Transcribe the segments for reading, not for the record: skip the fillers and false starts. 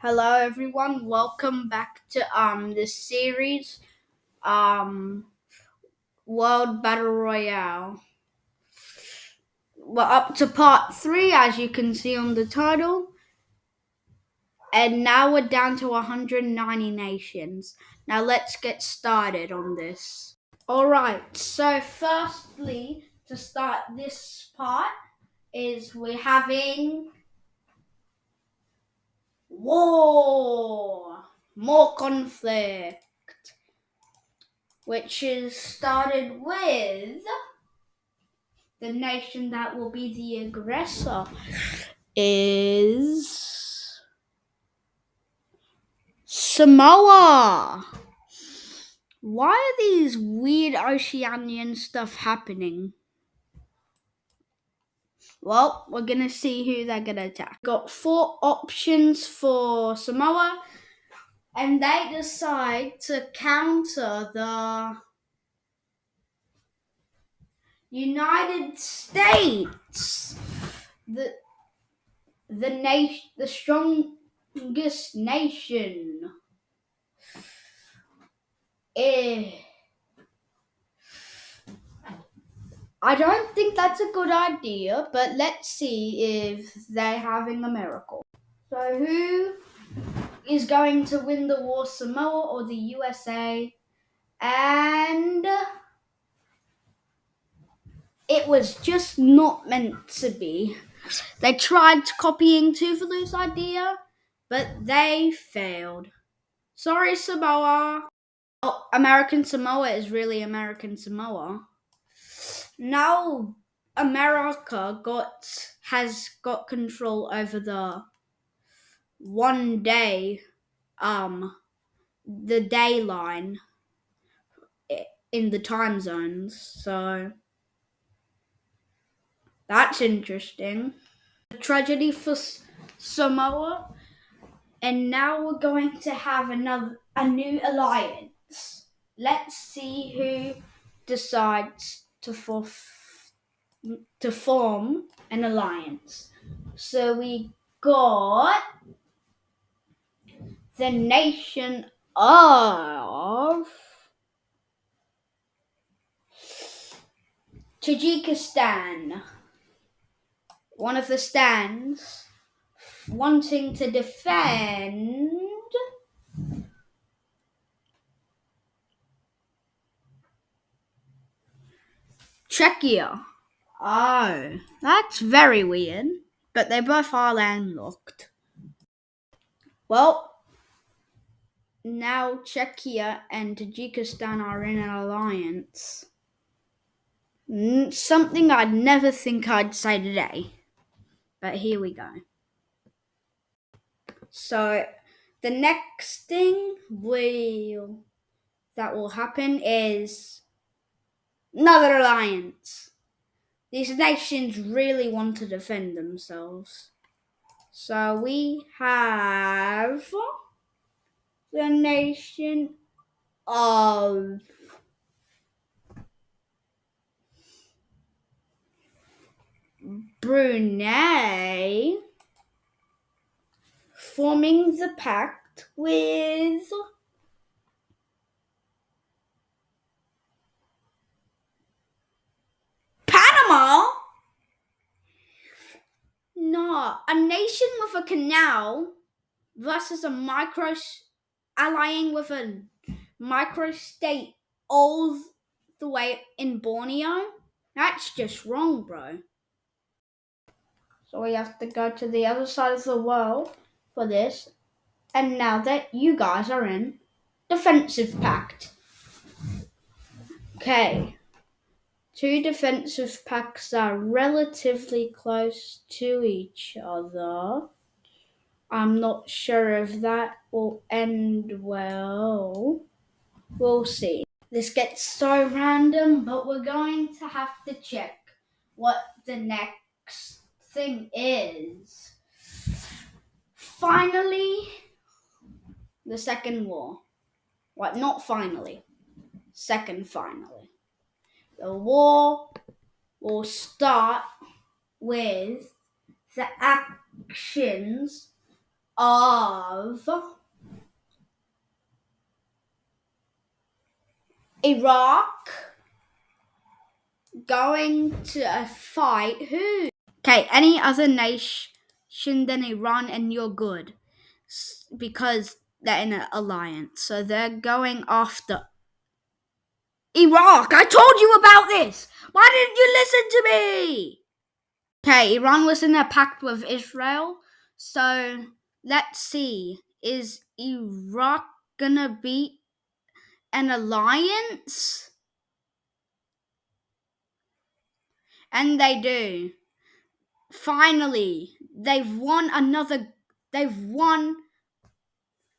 Hello everyone, welcome back to this series, um World Battle Royale. We're up to part 3 as you can see on the title, and now we're down to 190 nations. Now let's get started on this. Alright, so firstly, to start this part, is we're having war, more conflict, which is started with the nation that will be the aggressor is Samoa. Why are these weird Oceanian stuff happening? Well, we're gonna see who they're gonna attack. Got 4 options for Samoa, and they decide to counter the United States. The strongest nation. I don't think that's a good idea, but let's see if they're having a miracle. So who is going to win the war, Samoa or the USA? And it was just not meant to be. They tried copying Tuvalu's idea, but they failed. Sorry, Samoa. Oh, American Samoa is really American Samoa. Now America has got control over the one day, the day line in the time zones. So that's interesting. A tragedy for Samoa, and now we're going to have a new alliance. Let's see who decides to form an alliance. So we got the nation of Tajikistan. One of the stands wanting to defend Czechia. Oh, that's very weird. But they both are landlocked. Well, now Czechia and Tajikistan are in an alliance. Something I'd never think I'd say today. But here we go. So the next thing that will happen is another alliance. These nations really want to defend themselves. So we have the nation of Brunei forming the pact with Panama. No, a nation with a canal versus allying with a microstate all the way in Borneo. That's just wrong, bro. So we have to go to the other side of the world for this. And now that you guys are in defensive pact. Okay. 2 defensive pacts are relatively close to each other. I'm not sure if that will end well. We'll see. This gets so random, but we're going to have to check what the next thing is. Finally, the second war. What? Not finally. Second finally. The war will start with the actions of Iraq going to fight who? Okay, any other nation than Iran, and you're good. Because they're in an alliance. So they're going after Iraq. I told you about this. Why didn't you listen to me? Okay, Iran was in a pact with Israel. So let's see. Is Iraq gonna beat an alliance? And they do. Finally, they've won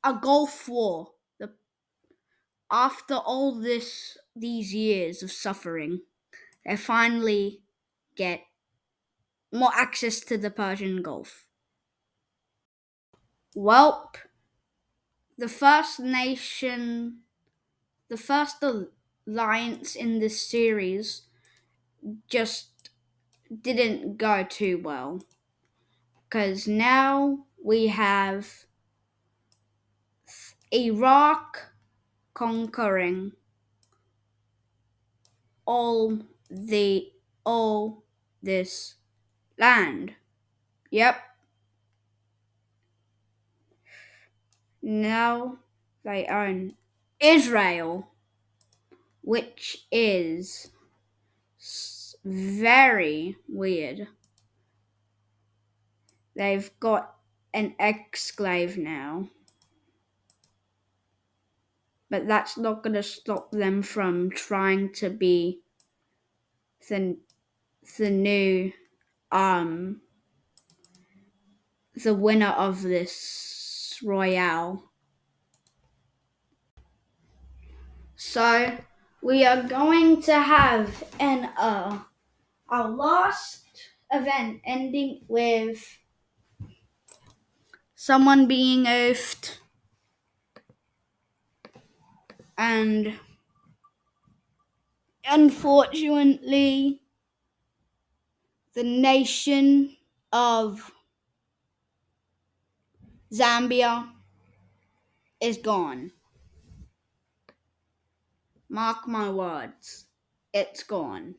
a Gulf War. After all these years of suffering, they finally get more access to the Persian Gulf. Well, the first nation, the first alliance in this series just didn't go too well. Because now we have Iraq conquering all all this land. Yep. Now they own Israel, which is very weird. They've got an exclave now. But that's not going to stop them from trying to be the new the winner of this royale. So we are going to have our last event ending with someone being oathed and unfortunately the nation of Zambia is gone. Mark my words, it's gone.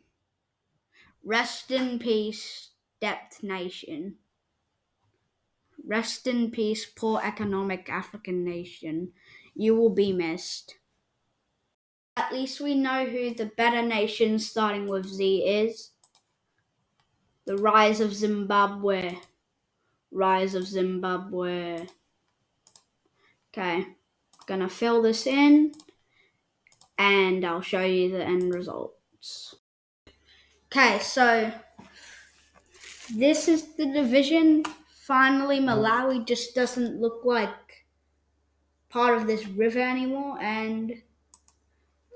Rest in peace, Depth Nation. Rest in peace, poor economic African nation. You will be missed. At least we know who the better nation starting with Z is. The Rise of Zimbabwe. Rise of Zimbabwe. Okay, gonna fill this in and I'll show you the end results. Okay, so this is the division. Finally, Malawi just doesn't look like part of this river anymore, and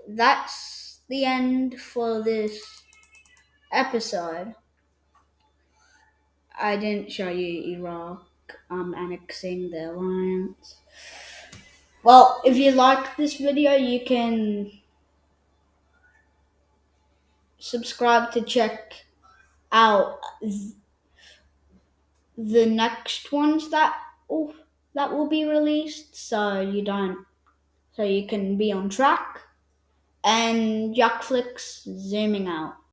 that's the end for this episode. I didn't show you Iraq annexing the alliance. Well, if you like this video, you can subscribe to check out the next ones that will be released, so you can be on track. And Jackflix zooming out.